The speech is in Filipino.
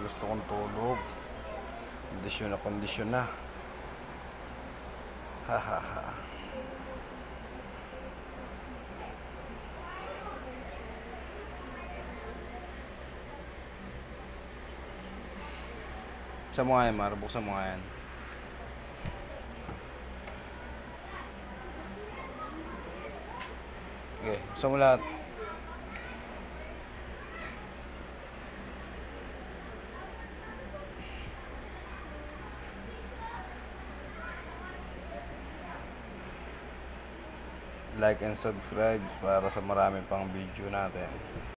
gusto kong tulog. Kondisyon na kondisyon na. Hahaha. Buksan mo nga yan, Mar. Buksan mo nga yan. Okay, buksan mo lahat. Like and subscribe para sa marami pang video natin.